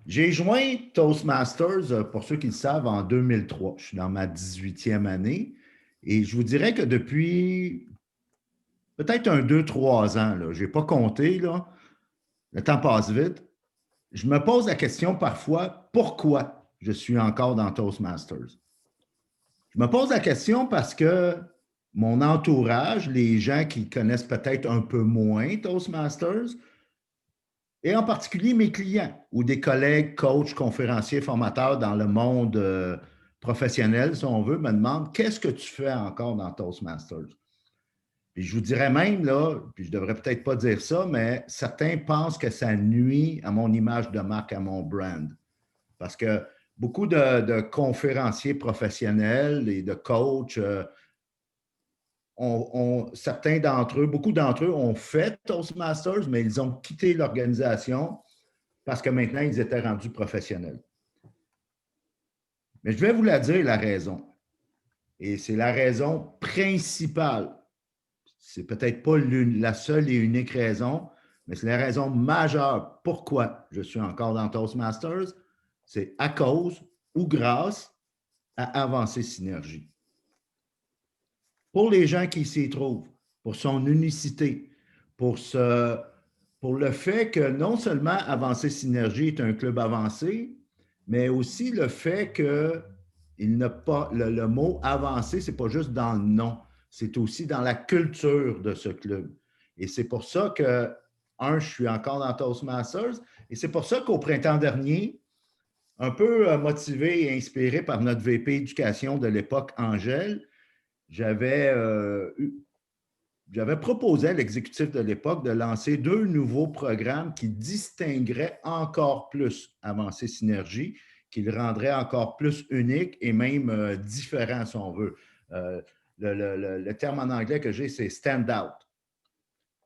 J'ai joint Toastmasters, pour ceux qui le savent, en 2003. Je suis dans ma 18e année et je vous dirais que depuis peut-être un 2, 3 ans, je n'ai pas compté, là, le temps passe vite. Je me pose la question parfois, pourquoi je suis encore dans Toastmasters? Je me pose la question parce que mon entourage, les gens qui connaissent peut-être un peu moins Toastmasters, et en particulier mes clients ou des collègues, coachs, conférenciers, formateurs dans le monde professionnel, si on veut, me demandent qu'est-ce que tu fais encore dans Toastmasters? Puis je vous dirais même, là, puis je ne devrais peut-être pas dire ça, mais certains pensent que ça nuit à mon image de marque, à mon brand. Parce que beaucoup de conférenciers professionnels et de coachs, certains d'entre eux, beaucoup d'entre eux ont fait Toastmasters, mais ils ont quitté l'organisation parce que maintenant, ils étaient rendus professionnels. Mais je vais vous la dire, la raison. Et c'est la raison principale. C'est peut-être pas la seule et unique raison, mais c'est la raison majeure pourquoi je suis encore dans Toastmasters. C'est à cause ou grâce à Avancer Synergie. Pour les gens qui s'y trouvent, pour son unicité, pour, pour le fait que non seulement Avancer Synergie est un club avancé, mais aussi le fait que il n'a pas le mot avancé, c'est pas juste dans le nom, c'est aussi dans la culture de ce club. Et c'est pour ça que, je suis encore dans Toastmasters, et c'est pour ça qu'au printemps dernier, un peu motivé et inspiré par notre VP éducation de l'époque, Angèle, j'avais proposé à l'exécutif de l'époque de lancer 2 nouveaux programmes qui distingueraient encore plus Avancer Synergie, qui le rendraient encore plus unique et même différent, si on veut. Le terme en anglais que j'ai, c'est stand out.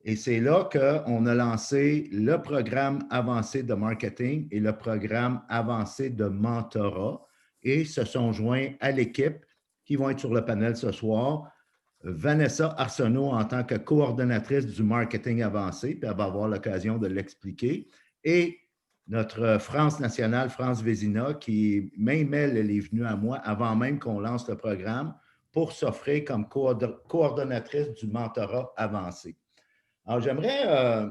Et c'est là qu'on a lancé le programme avancé de marketing et le programme avancé de mentorat et se sont joints à l'équipe qui vont être sur le panel ce soir. Vanessa Arsenault en tant que coordonnatrice du marketing avancé, puis elle va avoir l'occasion de l'expliquer. Et notre France nationale, France Vézina, qui, même elle est venue à moi avant même qu'on lance le programme pour s'offrir comme coordonnatrice du mentorat avancé. Alors, j'aimerais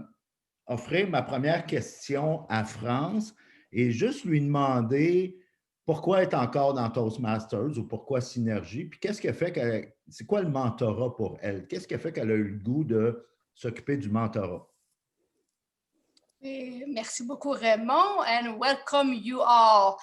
offrir ma première question à France et juste lui demander pourquoi être encore dans Toastmasters ou pourquoi Synergie, puis qu'est-ce qui fait qu'elle, c'est quoi le mentorat pour elle? Qu'est-ce qui fait qu'elle a eu le goût de s'occuper du mentorat? Merci beaucoup, Raymond, and welcome you all.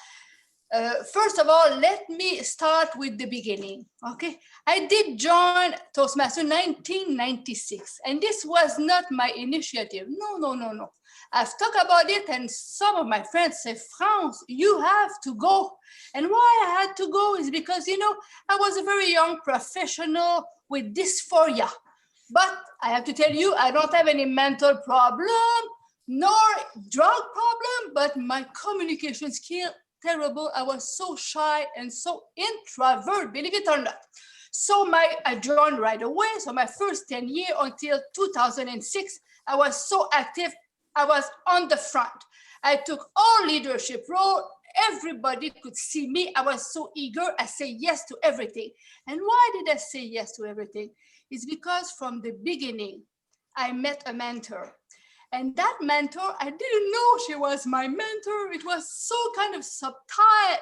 First of all, let me start with the beginning. Okay, I did join Toastmasters in 1996, and this was not my initiative. No. I've talked about it, and some of my friends say, France, you have to go. And why I had to go is because, I was a very young professional with dysphoria. But I have to tell you, I don't have any mental problem, nor drug problem, but my communication skill terrible. I was so shy and so introvert, believe it or not. So I joined right away. So my first 10 years until 2006, I was so active. I was on the front. I took all leadership role. Everybody could see me. I was so eager. I say yes to everything. And why did I say yes to everything? It's because from the beginning, I met a mentor. And that mentor, I didn't know she was my mentor. It was so kind of subtle,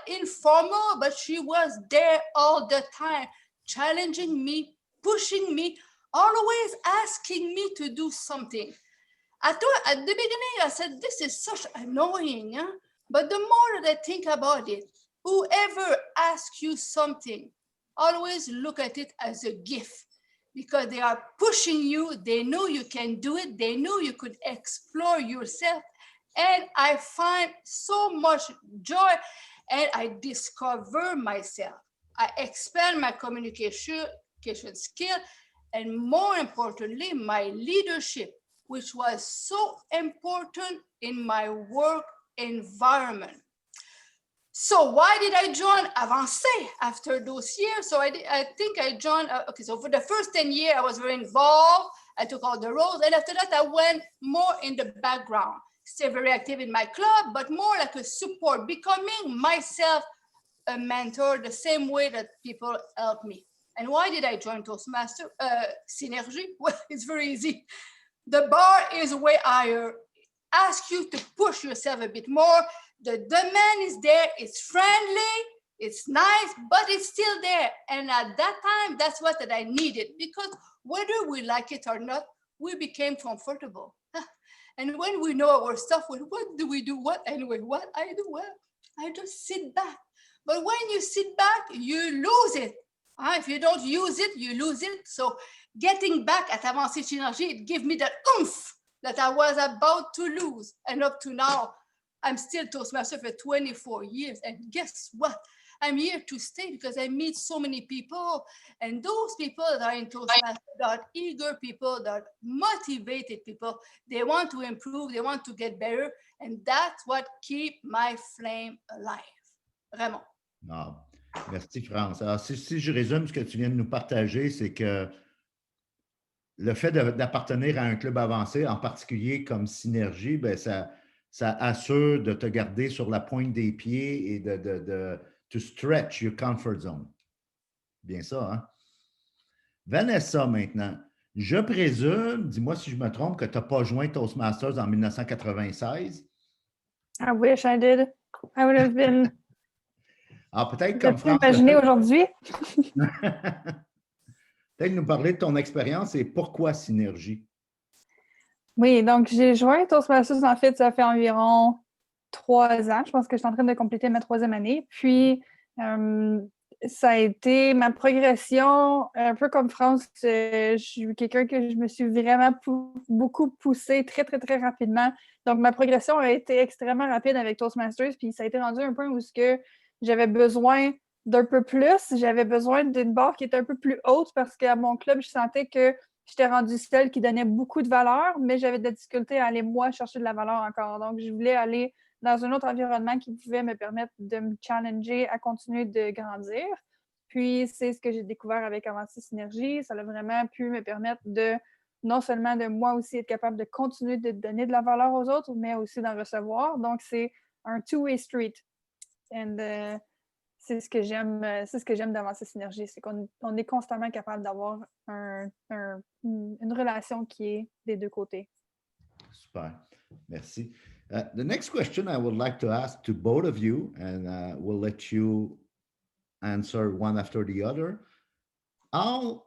informal, but she was there all the time, challenging me, pushing me, always asking me to do something. At the beginning, I said, this is such annoying. Huh? But the more that I think about it, whoever asks you something, always look at it as a gift. Because they are pushing you, they know you can do it, they know you could explore yourself. And I find so much joy and I discover myself. I expand my communication skill and more importantly, my leadership, which was so important in my work environment. So why did I join Avancé after those years? So I think I joined, so for the first 10 years, I was very involved. I took all the roles. And after that, I went more in the background. stay very active in my club, but more like a support, becoming myself a mentor the same way that people help me. And why did I join Toastmaster? Synergy? Well, it's very easy. The bar is way higher. Ask you to push yourself a bit more. The demand is there. It's friendly. It's nice, but it's still there. And at that time, that's what that I needed, because whether we like it or not, we became comfortable. And when we know our stuff, well, what do we do? What anyway? What I do? Well, I just sit back. But when you sit back, you lose it. If you don't use it, you lose it. So getting back at Avancée Synergie, it gave me that oomph that I was about to lose. And up to now, I'm still Toastmaster for 24 years. And guess what? I'm here to stay because I meet so many people. And those people that are in Toastmaster, that are eager people, that are motivated people, they want to improve, they want to get better. And that's what keeps my flame alive. Vraiment. Ah, merci, France. Alors, si je résume ce que tu viens de nous partager, c'est que le fait d'appartenir à un club avancé, en particulier comme Synergie, ben ça assure de te garder sur la pointe des pieds et de to stretch your comfort zone. Bien ça, hein? Vanessa, maintenant. Je présume, dis-moi si je me trompe, que tu n'as pas joint Toastmasters en 1996. I wish I did. I would have been... Ah, peut-être comme France. Imaginer aujourd'hui. Peut-être nous parler de ton expérience et pourquoi Synergie. Oui, donc j'ai joint Toastmasters, en fait, ça fait environ 3 ans. Je pense que je suis en train de compléter ma 3e année. Puis, ça a été ma progression, un peu comme France. Je suis quelqu'un que je me suis vraiment beaucoup poussée très, très, très rapidement. Donc, ma progression a été extrêmement rapide avec Toastmasters. Puis, ça a été rendu un point où j'avais besoin d'un peu plus. J'avais besoin d'une barre qui était un peu plus haute parce qu'à mon club, je sentais que j'étais rendue celle qui donnait beaucoup de valeur, mais j'avais de la difficulté à aller, moi, chercher de la valeur encore. Donc, je voulais aller dans un autre environnement qui pouvait me permettre de me challenger à continuer de grandir. Puis, c'est ce que j'ai découvert avec Avancée Synergie. Ça a vraiment pu me permettre de, non seulement de moi aussi être capable de continuer de donner de la valeur aux autres, mais aussi d'en recevoir. Donc, c'est un two-way street. Et c'est ce que j'aime d'Avancée Synergie, c'est qu'on est constamment capable d'avoir une relation qui est des deux côtés. Super. Merci. The next question I would like to ask to both of you, and we'll let you answer one after the other. How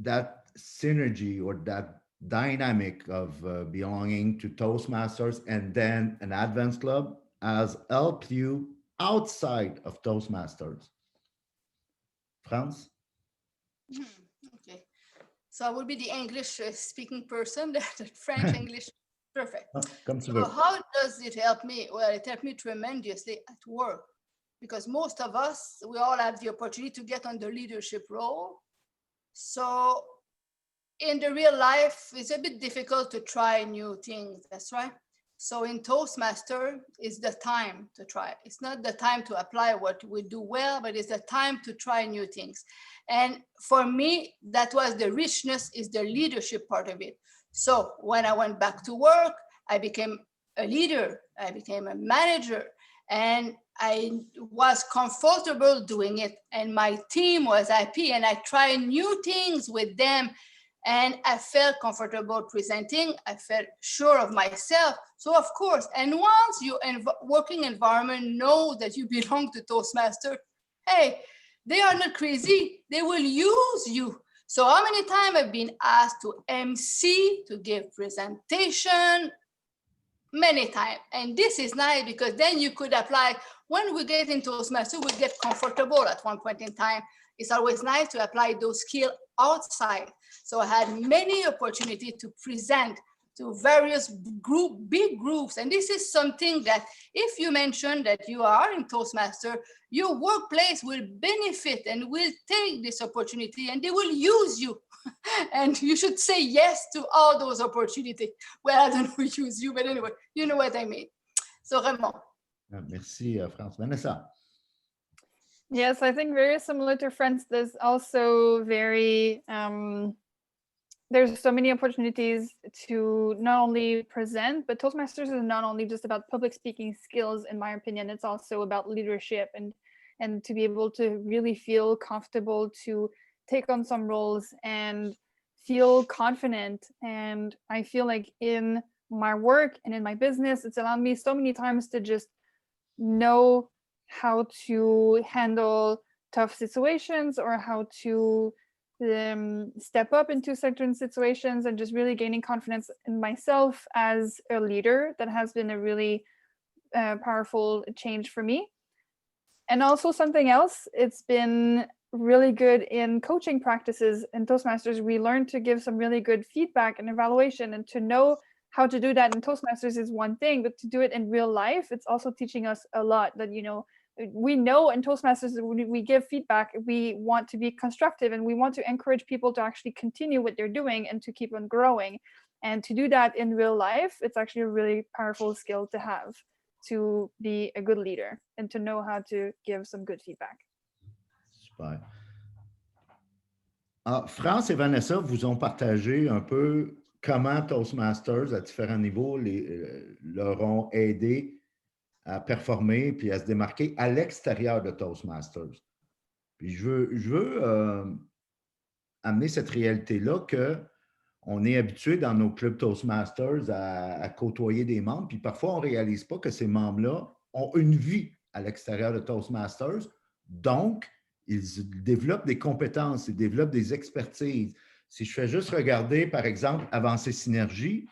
that synergy or that dynamic of belonging to Toastmasters and then an advanced club has helped you outside of Toastmasters? France? Okay. So I will be the English speaking person, the French English. Perfect. So how does it help me? Well, it helped me tremendously at work, because most of us, we all have the opportunity to get on the leadership role. So in the real life, it's a bit difficult to try new things. That's right. So in Toastmaster, it's the time to try. It's not the time to apply what we do well, but it's the time to try new things. And for me, that was the richness, is the leadership part of it. So when I went back to work, I became a leader, I became a manager, and I was comfortable doing it. And my team was happy, and I tried new things with them. And I felt comfortable presenting. I felt sure of myself. So of course, and once your working environment know that you belong to Toastmaster, hey, they are not crazy. They will use you. So how many times I've been asked to MC, to give presentation? Many times. And this is nice because then you could apply. When we get into Toastmaster, we get comfortable at one point in time. It's always nice to apply those skills outside. So I had many opportunities to present to various big groups. And this is something that if you mention that you are in Toastmaster, your workplace will benefit and will take this opportunity and they will use you. And you should say yes to all those opportunities. Well, I don't know who use you, but anyway, you know what I mean. So Raymond. Merci, France. Vanessa. Yes, I think very similar to France. There's also very there's so many opportunities to not only present, but Toastmasters is not only just about public speaking skills, in my opinion, it's also about leadership and to be able to really feel comfortable to take on some roles and feel confident. And I feel like in my work and in my business, it's allowed me so many times to just know how to handle tough situations or how to step up into certain situations, and just really gaining confidence in myself as a leader. That has been a really powerful change for me. And also something else, it's been really good in coaching practices. In Toastmasters, we learn to give some really good feedback and evaluation, and to know how to do that in Toastmasters is one thing, but to do it in real life, it's also teaching us a lot. That, you know, we know in Toastmasters, when we give feedback, we want to be constructive and we want to encourage people to actually continue what they're doing and to keep on growing. And to do that in real life, it's actually a really powerful skill to have, to be a good leader and to know how to give some good feedback. Super. France et Vanessa vous ont partagé un peu comment Toastmasters, à différents niveaux, leur ont aidé à performer puis à se démarquer à l'extérieur de Toastmasters. Puis je veux amener cette réalité-là qu'on est habitué dans nos clubs Toastmasters à côtoyer des membres, puis parfois on ne réalise pas que ces membres-là ont une vie à l'extérieur de Toastmasters. Donc, ils développent des compétences, ils développent des expertises. Si je fais juste regarder, par exemple, Avancer Synergie,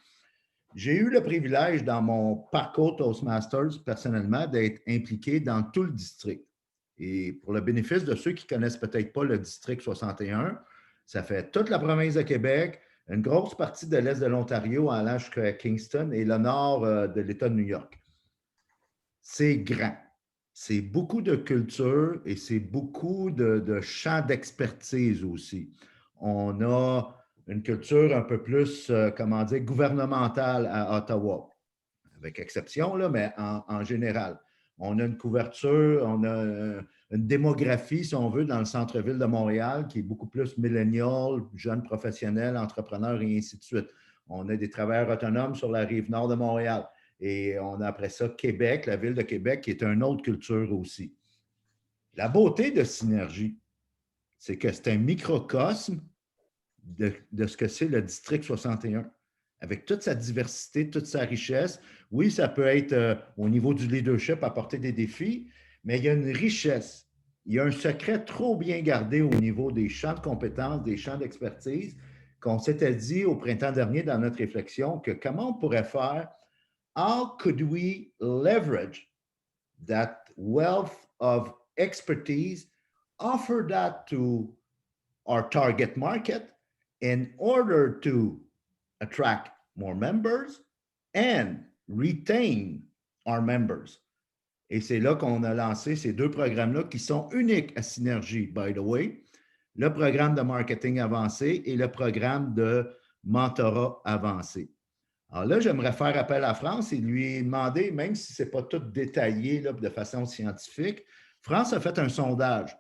j'ai eu le privilège dans mon parcours Toastmasters, personnellement, d'être impliqué dans tout le district. Et pour le bénéfice de ceux qui ne connaissent peut-être pas le district 61, ça fait toute la province de Québec, une grosse partie de l'Est de l'Ontario allant jusqu'à Kingston et le nord de l'État de New York. C'est grand. C'est beaucoup de culture et c'est beaucoup de champs d'expertise aussi. On a une culture un peu plus, comment dire, gouvernementale à Ottawa, avec exception, là, mais en général. On a une couverture, on a une démographie, si on veut, dans le centre-ville de Montréal qui est beaucoup plus millénial, jeunes professionnels, entrepreneurs et ainsi de suite. On a des travailleurs autonomes sur la rive nord de Montréal. Et on a après ça Québec, la ville de Québec, qui est une autre culture aussi. La beauté de Synergie, c'est que c'est un microcosme de ce que c'est le District 61, avec toute sa diversité, toute sa richesse. Oui, ça peut être au niveau du leadership, apporter des défis, mais il y a une richesse. Il y a un secret trop bien gardé au niveau des champs de compétences, des champs d'expertise, qu'on s'était dit au printemps dernier dans notre réflexion que comment on pourrait faire, how could we leverage that wealth of expertise, offer that to our target market in order to attract more members and retain our members. Et c'est là qu'on a lancé ces deux programmes-là qui sont uniques à Synergie, by the way, le programme de marketing avancé et le programme de mentorat avancé. Alors là, j'aimerais faire appel à France et lui demander, même si ce n'est pas tout détaillé là, de façon scientifique, France a fait un sondage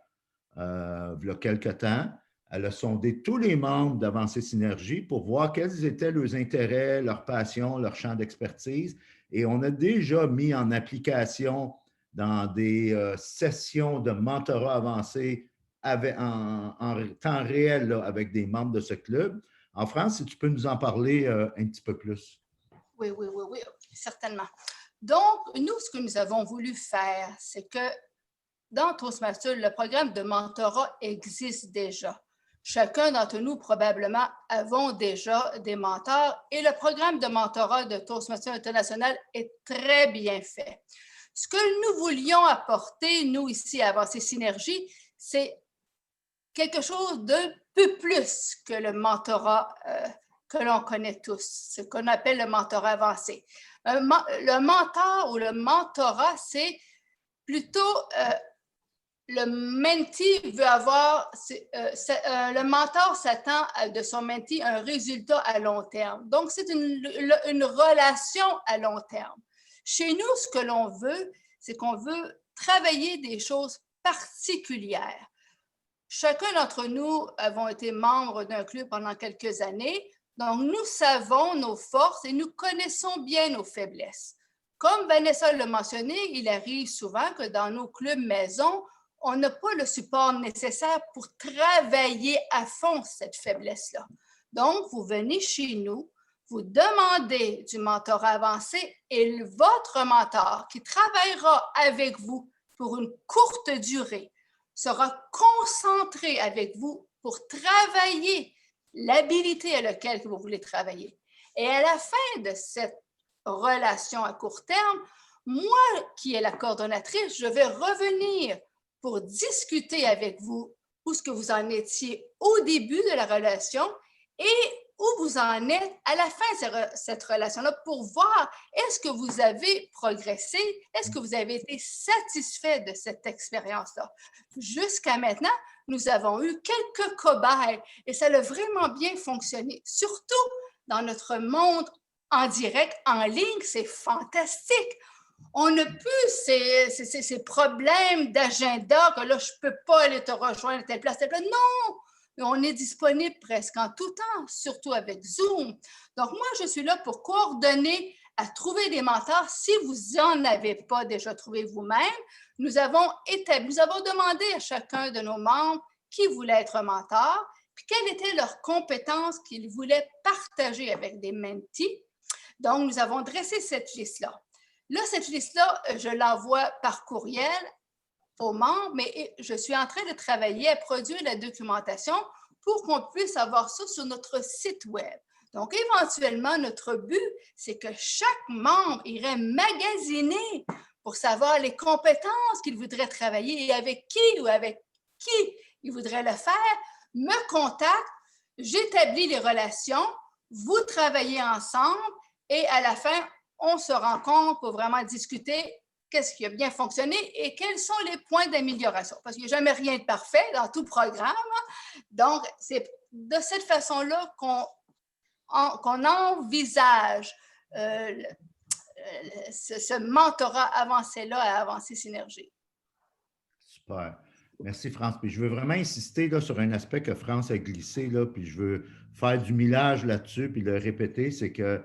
il y a quelque temps. Elle a sondé tous les membres d'Avancée Synergie pour voir quels étaient leurs intérêts, leurs passions, leurs champs d'expertise. Et on a déjà mis en application dans des sessions de mentorat avancé en temps réel là, avec des membres de ce club. En France, si tu peux nous en parler un petit peu plus. Oui, certainement. Donc, nous, ce que nous avons voulu faire, c'est que dans Toastmasters, le programme de mentorat existe déjà. Chacun d'entre nous, probablement, avons déjà des mentors et le programme de mentorat de Toastmasters International est très bien fait. Ce que nous voulions apporter, nous, ici, à Avancer Synergie, c'est quelque chose d'un peu plus que le mentorat que l'on connaît tous, ce qu'on appelle le mentorat avancé. Le mentor ou le mentorat, c'est plutôt le mentee veut avoir, le mentor s'attend de son mentee un résultat à long terme. Donc, c'est une relation à long terme. Chez nous, ce que l'on veut, c'est qu'on veut travailler des choses particulières. chacun d'entre nous avons été membres d'un club pendant quelques années, donc nous savons nos forces et nous connaissons bien nos faiblesses. Comme Vanessa l'a mentionné, il arrive souvent que dans nos clubs maison, on n'a pas le support nécessaire pour travailler à fond cette faiblesse-là. Donc, vous venez chez nous, vous demandez du mentorat avancé et votre mentor qui travaillera avec vous pour une courte durée sera concentré avec vous pour travailler l'habilité à laquelle vous voulez travailler. Et à la fin de cette relation à court terme, moi qui est la coordonnatrice, je vais revenir pour discuter avec vous où ce que vous en étiez au début de la relation et où vous en êtes à la fin de cette relation-là pour voir est-ce que vous avez progressé, est-ce que vous avez été satisfait de cette expérience-là. Jusqu'à maintenant, nous avons eu quelques cobayes et ça a vraiment bien fonctionné, surtout dans notre monde en direct, en ligne, c'est fantastique. On n'a plus ces problèmes d'agenda que là, je ne peux pas aller te rejoindre à telle place, telle place. Non! On est disponible presque en tout temps, surtout avec Zoom. Donc, moi, je suis là pour coordonner à trouver des mentors. Si vous n'en avez pas déjà trouvé vous-même, nous avons demandé à chacun de nos membres qui voulait être mentor, puis quelles étaient leurs compétences qu'ils voulaient partager avec des mentees. Donc, nous avons dressé cette liste-là. Là, cette liste-là, je l'envoie par courriel aux membres, mais je suis en train de travailler à produire la documentation pour qu'on puisse avoir ça sur notre site Web. Donc, éventuellement, notre but, c'est que chaque membre irait magasiner pour savoir les compétences qu'il voudrait travailler et avec qui ou avec qui il voudrait le faire, me contacte, j'établis les relations, vous travaillez ensemble et à la fin, on se rencontre pour vraiment discuter qu'est-ce qui a bien fonctionné et quels sont les points d'amélioration. Parce qu'il n'y a jamais rien de parfait dans tout programme. Donc, c'est de cette façon-là qu'on envisage ce mentorat avancé-là à Avancée Synergie. Super. Merci, France. Puis je veux vraiment insister là, sur un aspect que France a glissé, là, puis je veux faire du millage là-dessus, puis le répéter, c'est que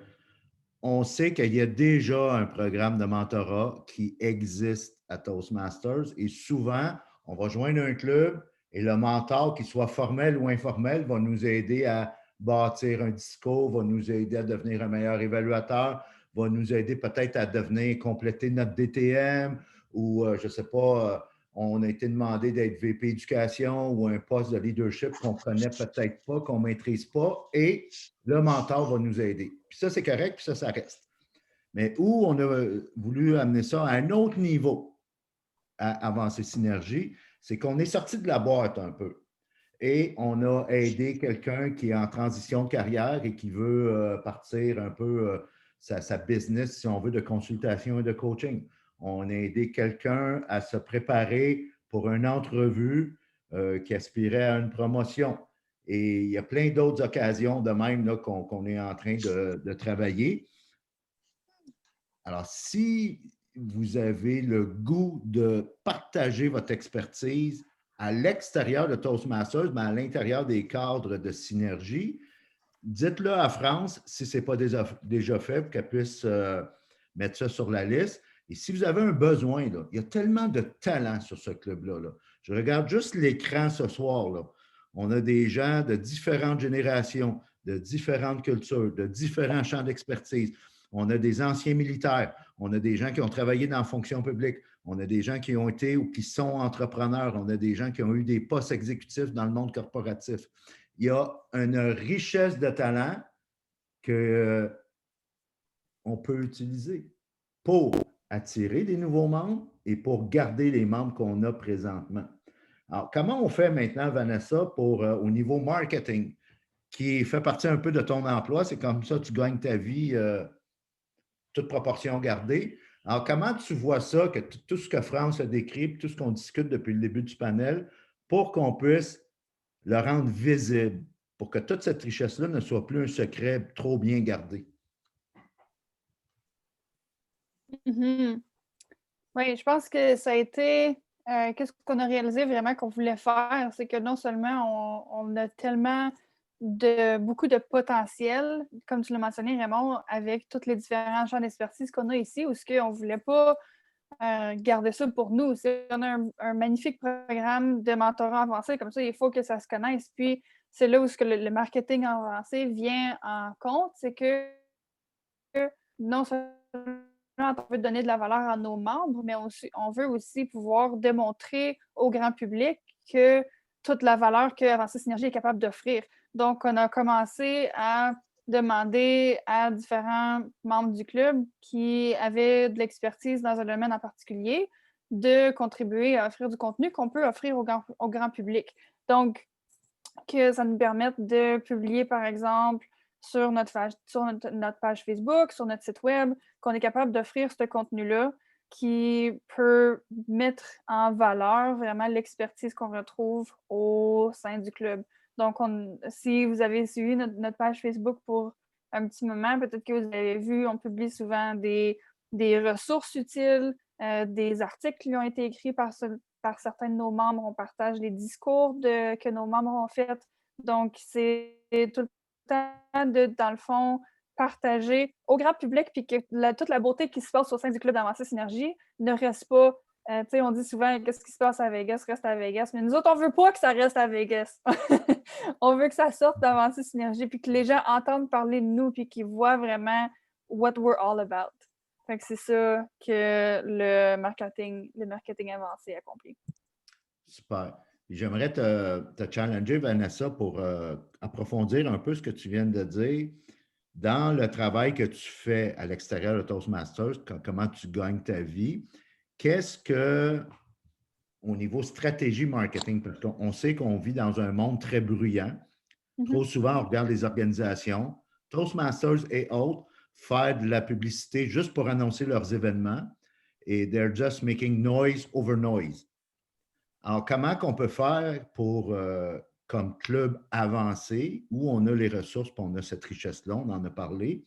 on sait qu'il y a déjà un programme de mentorat qui existe à Toastmasters et souvent, on va joindre un club et le mentor, qu'il soit formel ou informel, va nous aider à bâtir un discours, va nous aider à devenir un meilleur évaluateur, va nous aider peut-être à compléter notre DTM ou, je ne sais pas, on a été demandé d'être VP éducation ou un poste de leadership qu'on ne connaît peut-être pas, qu'on ne maîtrise pas et le mentor va nous aider. Puis ça, c'est correct, puis ça reste. Mais où on a voulu amener ça à un autre niveau à Avancée Synergie, c'est qu'on est sorti de la boîte un peu. Et on a aidé quelqu'un qui est en transition de carrière et qui veut partir un peu sa business, si on veut, de consultation et de coaching. On a aidé quelqu'un à se préparer pour une entrevue qui aspirait à une promotion. Et il y a plein d'autres occasions de même qu'on est en train de travailler. Alors, si vous avez le goût de partager votre expertise à l'extérieur de Toastmasters, mais à l'intérieur des cadres de synergie, dites-le à France si ce n'est pas déjà fait pour qu'elle puisse mettre ça sur la liste. Et si vous avez un besoin, là, il y a tellement de talent sur ce club-là. Là. Je regarde juste l'écran ce soir. Là. On a des gens de différentes générations, de différentes cultures, de différents champs d'expertise. On a des anciens militaires, on a des gens qui ont travaillé dans la fonction publique, on a des gens qui ont été ou qui sont entrepreneurs, on a des gens qui ont eu des postes exécutifs dans le monde corporatif. Il y a une richesse de talent qu'on peut utiliser pour attirer des nouveaux membres et pour garder les membres qu'on a présentement. Alors, comment on fait maintenant, Vanessa, pour au niveau marketing, qui fait partie un peu de ton emploi? C'est comme ça que tu gagnes ta vie, toute proportion gardée. Alors, comment tu vois ça, que tout ce que France a décrit, tout ce qu'on discute depuis le début du panel, pour qu'on puisse le rendre visible, pour que toute cette richesse-là ne soit plus un secret trop bien gardé? Mm-hmm. Oui, je pense que ça a été qu'est-ce qu'on a réalisé vraiment qu'on voulait faire, c'est que non seulement on a tellement beaucoup de potentiel, comme tu l'as mentionné, Raymond, avec tous les différents champs d'expertise qu'on a ici, où ce qu'on ne voulait pas garder ça pour nous. On a un magnifique programme de mentorat avancé, comme ça, il faut que ça se connaisse. Puis, c'est là où le marketing avancé vient en compte, c'est que non seulement on veut donner de la valeur à nos membres, mais on veut aussi pouvoir démontrer au grand public que toute la valeur que Avancée Synergie est capable d'offrir. Donc, on a commencé à demander à différents membres du club qui avaient de l'expertise dans un domaine en particulier de contribuer à offrir du contenu qu'on peut offrir au grand public. Donc, que ça nous permette de publier, par exemple, sur notre page Facebook, sur notre site web, qu'on est capable d'offrir ce contenu-là qui peut mettre en valeur vraiment l'expertise qu'on retrouve au sein du club. Donc, si vous avez suivi notre page Facebook pour un petit moment, peut-être que vous avez vu, on publie souvent des ressources utiles, des articles qui ont été écrits par certains de nos membres. On partage les discours que nos membres ont faits. Donc, c'est tout le temps dans le fond, partager au grand public, puis que toute la beauté qui se passe au sein du club d'Avancée Synergie ne reste pas. Tu sais, on dit souvent qu'est-ce qui se passe à Vegas reste à Vegas, mais nous autres, on veut pas que ça reste à Vegas. On veut que ça sorte d'Avancée Synergie, puis que les gens entendent parler de nous, puis qu'ils voient vraiment what we're all about. Fait que c'est ça que le marketing avancé accomplit. Super. J'aimerais te challenger, Vanessa, pour approfondir un peu ce que tu viens de dire. Dans le travail que tu fais à l'extérieur de Toastmasters, comment tu gagnes ta vie, qu'est-ce que, au niveau stratégie marketing, parce qu'on sait qu'on vit dans un monde très bruyant. Trop souvent, on regarde les organisations, Toastmasters et autres, faire de la publicité juste pour annoncer leurs événements et they're just making noise over noise. Alors, comment qu'on peut faire pour, comme club avancé, où on a les ressources, puis on a cette richesse-là, on en a parlé,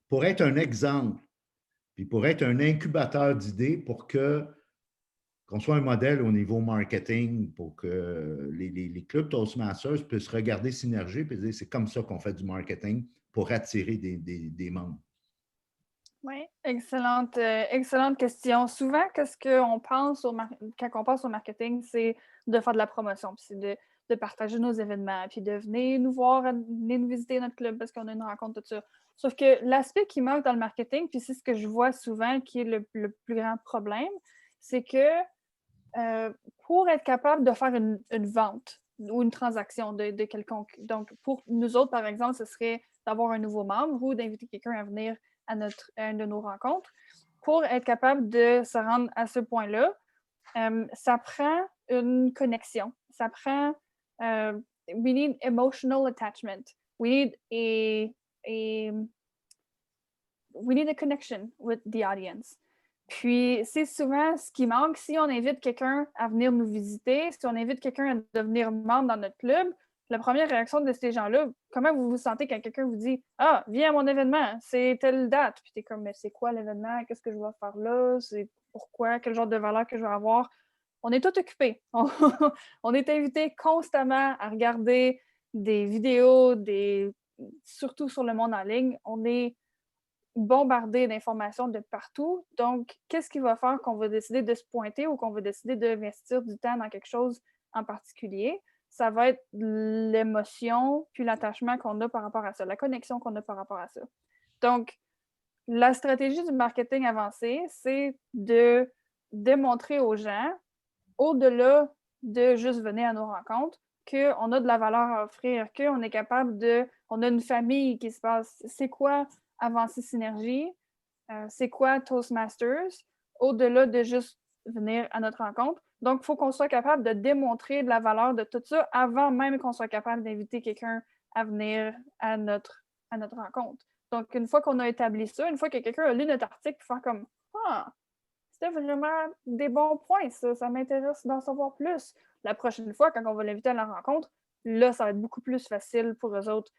pour être un exemple, puis pour être un incubateur d'idées pour qu'on soit un modèle au niveau marketing, pour que les clubs Toastmasters puissent regarder Synergie et dire c'est comme ça qu'on fait du marketing pour attirer des membres. Oui, excellente question. Souvent, qu'est-ce qu'on pense quand on pense au marketing, c'est de faire de la promotion, puis c'est de partager nos événements, puis de venir nous voir, venir nous visiter notre club parce qu'on a une rencontre, tout ça. Sauf que l'aspect qui manque dans le marketing, puis c'est ce que je vois souvent qui est le plus grand problème, c'est que pour être capable de faire une vente ou une transaction de quelconque, donc pour nous autres, par exemple, ce serait d'avoir un nouveau membre ou d'inviter quelqu'un à venir à une de nos rencontres. Pour être capable de se rendre à ce point-là, ça prend une connexion. Ça prend we need emotional attachment. We need a connection with the audience. Puis, c'est souvent ce qui manque. Si on invite quelqu'un à venir nous visiter, si on invite quelqu'un à devenir membre dans notre club, la première réaction de ces gens-là, comment vous vous sentez quand quelqu'un vous dit « Ah, viens à mon événement, c'est telle date. » Puis t'es comme « Mais c'est quoi l'événement? Qu'est-ce que je vais faire là? C'est pourquoi? Quel genre de valeur que je vais avoir? » On est tout occupé. On est invité constamment à regarder des vidéos, surtout sur le monde en ligne. On est bombardé d'informations de partout. Donc, qu'est-ce qui va faire qu'on va décider de se pointer ou qu'on va décider d'investir du temps dans quelque chose en particulier? Ça va être l'émotion puis l'attachement qu'on a par rapport à ça, la connexion qu'on a par rapport à ça. Donc, la stratégie du marketing avancé, c'est de démontrer aux gens, au-delà de juste venir à nos rencontres, qu'on a de la valeur à offrir, qu'on est capable on a une famille qui se passe. C'est quoi Avancée Synergie? C'est quoi Toastmasters? Au-delà de juste venir à notre rencontre. Donc, il faut qu'on soit capable de démontrer de la valeur de tout ça avant même qu'on soit capable d'inviter quelqu'un à venir à notre rencontre. Donc, une fois qu'on a établi ça, une fois que quelqu'un a lu notre article, puis faire comme « Ah, c'était vraiment des bons points, ça m'intéresse d'en savoir plus. » La prochaine fois, quand on va l'inviter à la rencontre, là, ça va être beaucoup plus facile pour eux autres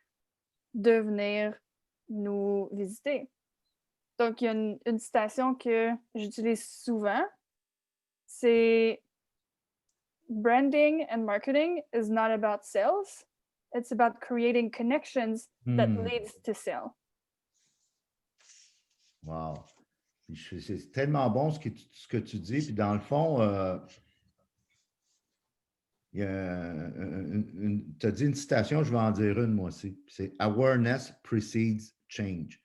de venir nous visiter. Donc, il y a une citation que j'utilise souvent, c'est branding and marketing is not about sales. It's about creating connections that leads to sale. Wow. C'est tellement bon ce que tu dis. Puis dans le fond, tu as dit une citation, je vais en dire une moi aussi. C'est Awareness precedes change.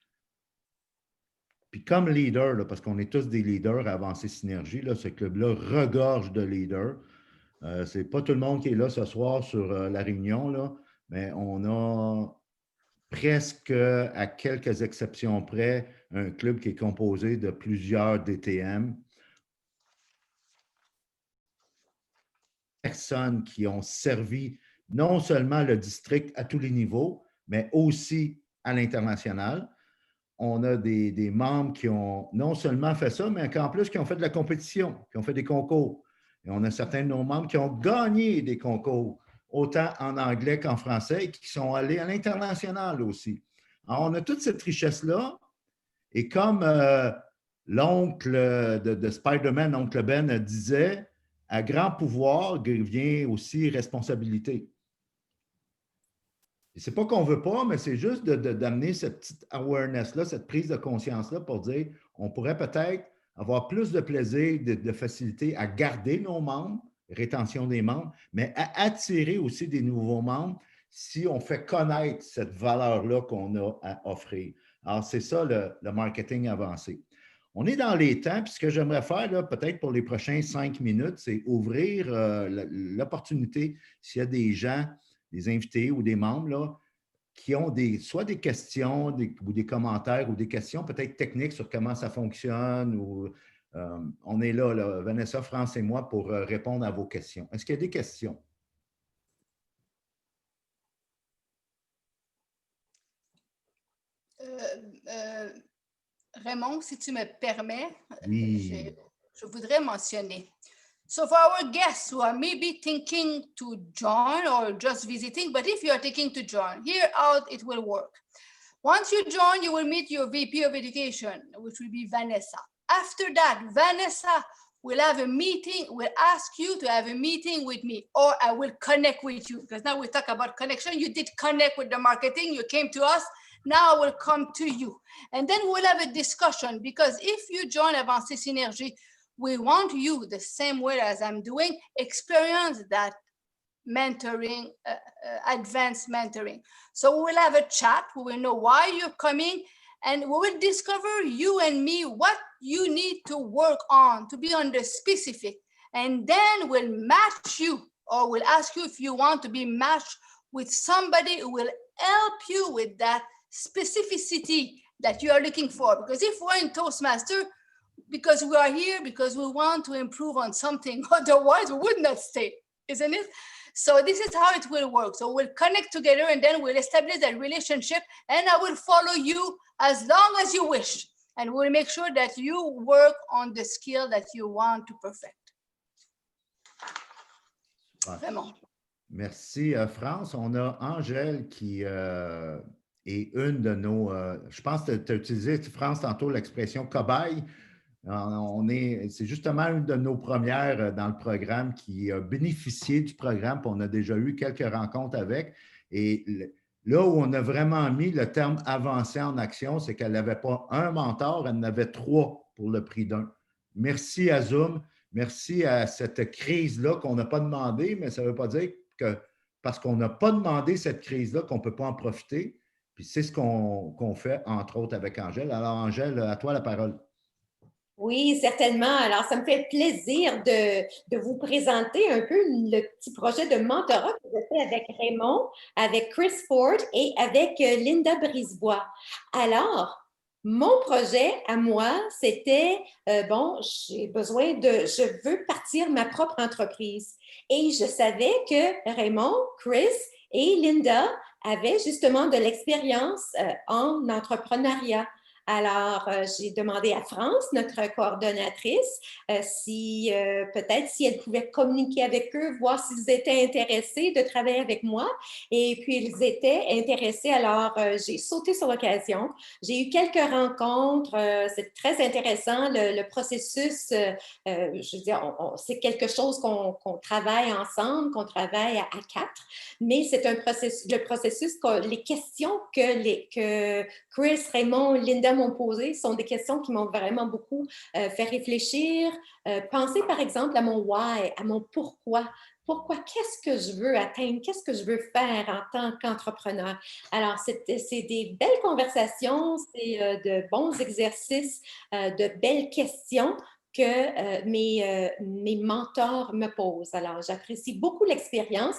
Puis comme leader, là, parce qu'on est tous des leaders à Avancer Synergie, là, ce club-là regorge de leaders. Ce n'est pas tout le monde qui est là ce soir sur la réunion, là, mais on a presque, à quelques exceptions près, un club qui est composé de plusieurs DTM. Personnes qui ont servi non seulement le district à tous les niveaux, mais aussi à l'international. On a des membres qui ont non seulement fait ça, mais qu'en plus qui ont fait de la compétition, qui ont fait des concours. Et on a certains de nos membres qui ont gagné des concours, autant en anglais qu'en français, et qui sont allés à l'international aussi. Alors, on a toute cette richesse-là. Et comme l'oncle de Spider-Man, oncle Ben, disait, à grand pouvoir vient aussi responsabilité. Ce n'est pas qu'on ne veut pas, mais c'est juste d'amener cette petite awareness-là, cette prise de conscience-là pour dire on pourrait peut-être avoir plus de plaisir, de facilité à garder nos membres, rétention des membres, mais à attirer aussi des nouveaux membres si on fait connaître cette valeur-là qu'on a à offrir. Alors, c'est ça le marketing avancé. On est dans les temps, puis ce que j'aimerais faire, là, peut-être pour les prochains 5 minutes, c'est ouvrir l'opportunité s'il y a des gens, des invités ou des membres là, qui ont soit des questions ou des commentaires ou des questions peut-être techniques sur comment ça fonctionne. On est là, Vanessa, France et moi, pour répondre à vos questions. Est-ce qu'il y a des questions? Raymond, si tu me permets, oui. je voudrais mentionner. So for our guests who are maybe thinking to join or just visiting, but if you are thinking to join, here how it will work. Once you join, you will meet your VP of Education, which will be Vanessa. After that, Vanessa will have a meeting, will ask you to have a meeting with me, or I will connect with you. Because now we talk about connection. You did connect with the marketing, you came to us. Now I will come to you. And then we'll have a discussion, because if you join Avancer Synergie, we want you, the same way as I'm doing, experience that mentoring, advanced mentoring. So we'll have a chat, we will know why you're coming, and we will discover, you and me, what you need to work on to be on the specific. And then we'll match you, or we'll ask you if you want to be matched with somebody who will help you with that specificity that you are looking for. Because if we're in Toastmaster, because we are here, because we want to improve on something, otherwise we would not stay, isn't it? So this is how it will work. So we'll connect together, and then we'll establish that relationship, and I will follow you as long as you wish. And we'll make sure that you work on the skill that you want to perfect. Vraiment. Merci, France. On a Angèle qui est une de nos... je pense que tu as utilisé, France, tantôt l'expression cobaye. C'est justement une de nos premières dans le programme qui a bénéficié du programme, puis on a déjà eu quelques rencontres avec. Et là où on a vraiment mis le terme avancé en action, c'est qu'elle n'avait pas un mentor, elle en avait 3 pour le prix d'un. Merci à Zoom, merci à cette crise-là qu'on n'a pas demandé, mais ça ne veut pas dire que parce qu'on n'a pas demandé cette crise-là qu'on ne peut pas en profiter. Puis c'est ce qu'on fait, entre autres, avec Angèle. Alors, Angèle, à toi la parole. Oui, certainement. Alors, ça me fait plaisir de vous présenter un peu le petit projet de mentorat que j'ai fait avec Raymond, avec Chris Ford et avec Linda Brisebois. Alors, mon projet à moi, c'était, je veux partir ma propre entreprise. Et je savais que Raymond, Chris et Linda avaient justement de l'expérience en entrepreneuriat. Alors, j'ai demandé à France, notre coordonnatrice, si peut-être si elle pouvait communiquer avec eux, voir s'ils étaient intéressés de travailler avec moi. Et puis, ils étaient intéressés. Alors, j'ai sauté sur l'occasion. J'ai eu quelques rencontres. C'est très intéressant. Le processus, je veux dire, c'est quelque chose qu'on travaille ensemble, qu'on travaille à quatre, mais c'est un processus, le processus, les questions que Chris, Raymond, Linda m'ont posées sont des questions qui m'ont vraiment beaucoup fait réfléchir, penser par exemple à mon why, à mon pourquoi. Pourquoi? Qu'est-ce que je veux atteindre? Qu'est-ce que je veux faire en tant qu'entrepreneur? Alors, c'est des belles conversations, c'est de bons exercices, de belles questions que mes mentors me posent. Alors, j'apprécie beaucoup l'expérience.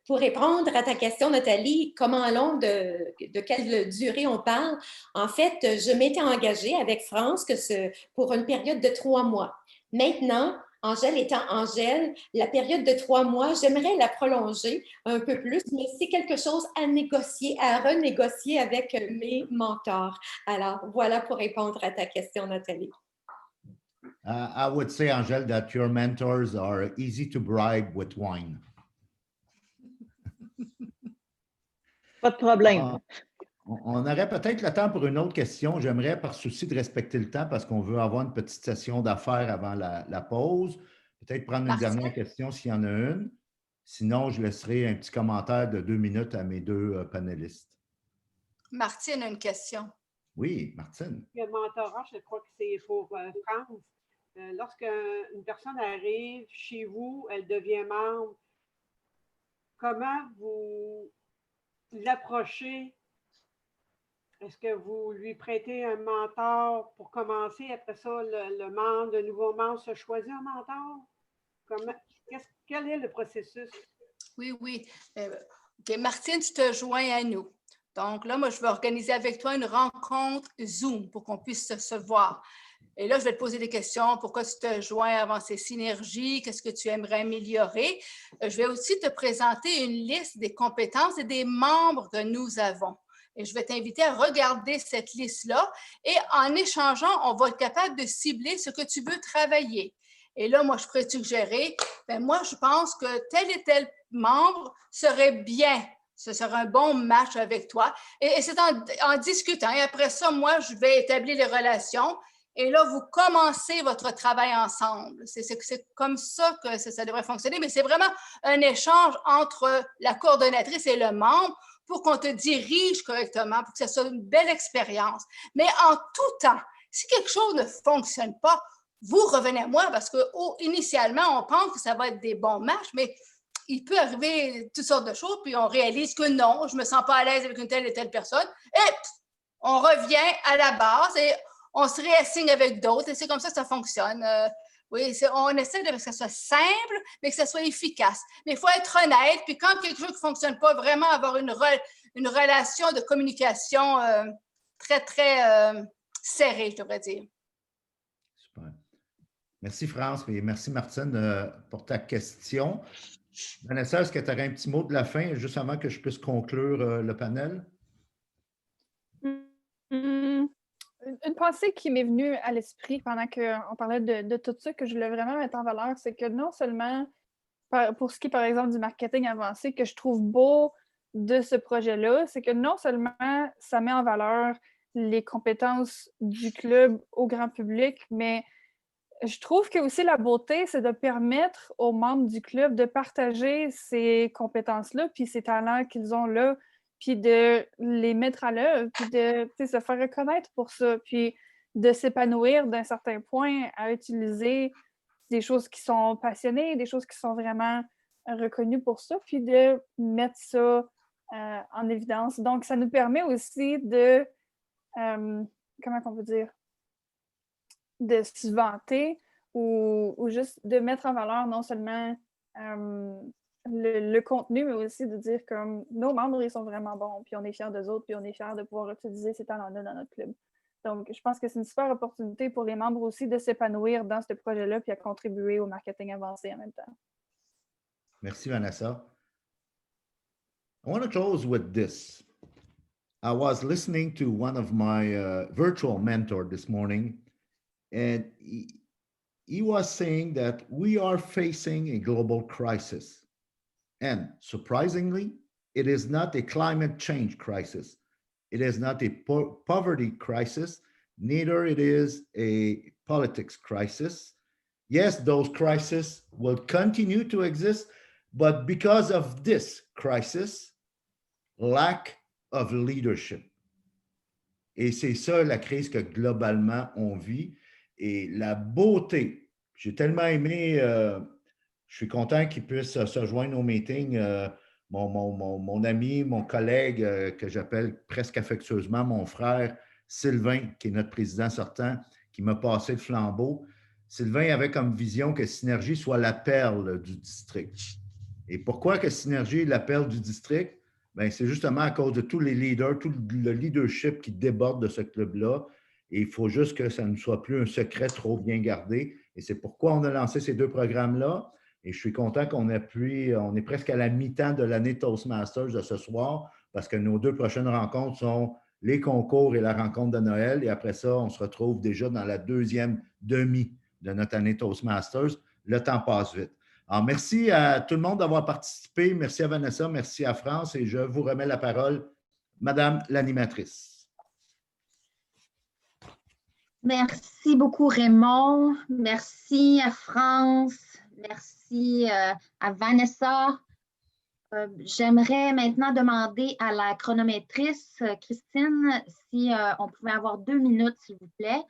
Pour répondre à ta question, Nathalie, comment long, de quelle durée on parle? En fait, je m'étais engagée avec France pour une période de 3 mois. Maintenant, Angèle étant Angèle, la période de 3 mois, j'aimerais la prolonger un peu plus, mais c'est quelque chose à négocier, à renégocier avec mes mentors. Alors, voilà pour répondre à ta question, Nathalie. I would say, Angèle, that your mentors are easy to bribe with wine. Pas de problème. On aurait peut-être le temps pour une autre question. J'aimerais, par souci de respecter le temps, parce qu'on veut avoir une petite session d'affaires avant la pause, peut-être prendre une dernière question s'il y en a une. Sinon, je laisserai un petit commentaire de 2 minutes à mes deux panélistes. Martine a une question. Oui, Martine. Le mentorat, je crois que c'est pour France. Lorsqu'une personne arrive chez vous, elle devient membre, comment vous l'approchez? Est-ce que vous lui prêtez un mentor pour commencer? Après ça, le nouveau membre se choisit un mentor? Quel est le processus? Oui. OK, Martine, tu te joins à nous. Donc là, moi, je vais organiser avec toi une rencontre Zoom pour qu'on puisse se voir. Et là, je vais te poser des questions. Pourquoi tu te joins avant ces synergies? Qu'est-ce que tu aimerais améliorer? Je vais aussi te présenter une liste des compétences et des membres que nous avons. Et je vais t'inviter à regarder cette liste-là. Et en échangeant, on va être capable de cibler ce que tu veux travailler. Et là, moi, je pourrais te suggérer, moi, je pense que tel et tel membre serait bien. Ce serait un bon match avec toi. Et c'est en discutant. Et après ça, moi, je vais établir les relations. Et là, vous commencez votre travail ensemble. C'est comme ça que ça devrait fonctionner, mais c'est vraiment un échange entre la coordonnatrice et le membre pour qu'on te dirige correctement, pour que ce soit une belle expérience. Mais en tout temps, si quelque chose ne fonctionne pas, vous revenez à moi parce que initialement, on pense que ça va être des bons matchs, mais il peut arriver toutes sortes de choses, puis on réalise que non, je ne me sens pas à l'aise avec une telle et telle personne, et on revient à la base et on se réassigne avec d'autres, et c'est comme ça que ça fonctionne. Oui, on essaie que ça soit simple, mais que ça soit efficace. Mais il faut être honnête, puis quand quelque chose ne fonctionne pas, vraiment avoir une relation de communication très, très serrée, je devrais dire. Super. Merci, France, et merci, Martine, pour ta question. Vanessa, est-ce que tu aurais un petit mot de la fin, juste avant que je puisse conclure le panel? Une pensée qui m'est venue à l'esprit pendant qu'on parlait de tout ça, que je voulais vraiment mettre en valeur, c'est que non seulement, pour ce qui est par exemple du marketing avancé, que je trouve beau de ce projet-là, c'est que non seulement ça met en valeur les compétences du club au grand public, mais je trouve que aussi la beauté, c'est de permettre aux membres du club de partager ces compétences-là, puis ces talents qu'ils ont là, puis de les mettre à l'œuvre, puis de se faire reconnaître pour ça, puis de s'épanouir d'un certain point à utiliser des choses qui sont passionnées, des choses qui sont vraiment reconnues pour ça, puis de mettre ça en évidence. Donc, ça nous permet aussi de, comment on peut dire, de se vanter ou juste de mettre en valeur non seulement le contenu, mais aussi de dire comme nos membres, ils sont vraiment bons, puis on est fiers d'eux autres, puis on est fiers de pouvoir utiliser ces talents-là dans notre club. Donc, je pense que c'est une super opportunité pour les membres aussi de s'épanouir dans ce projet-là, puis à contribuer au marketing avancé en même temps. Merci, Vanessa. I want to close with this. I was listening to one of my virtual mentor this morning, and he was saying that we are facing a global crisis. And surprisingly, it is not a climate change crisis. It is not a poverty crisis. Neither it is a politics crisis. Yes, those crises will continue to exist, but because of this crisis, lack of leadership. Et c'est ça la crise que globalement on vit. Et la beauté, j'ai tellement aimé, je suis content qu'il puisse se joindre au meeting, mon ami, mon collègue que j'appelle presque affectueusement mon frère, Sylvain, qui est notre président sortant, qui m'a passé le flambeau. Sylvain avait comme vision que Synergie soit la perle du district. Et pourquoi que Synergie est la perle du district? Bien, c'est justement à cause de tous les leaders, tout le leadership qui déborde de ce club-là. Et il faut juste que ça ne soit plus un secret trop bien gardé. Et c'est pourquoi on a lancé ces deux programmes-là. Et je suis content qu'on est presque à la mi-temps de l'année Toastmasters de ce soir, parce que nos deux prochaines rencontres sont les concours et la rencontre de Noël. Et après ça, on se retrouve déjà dans la deuxième demi de notre année Toastmasters. Le temps passe vite. Alors, merci à tout le monde d'avoir participé. Merci à Vanessa, merci à France. Et je vous remets la parole, Madame l'animatrice. Merci beaucoup, Raymond. Merci à France. Merci à Vanessa. J'aimerais maintenant demander à la chronométrice, Christine, si on pouvait avoir 2 minutes, s'il vous plaît.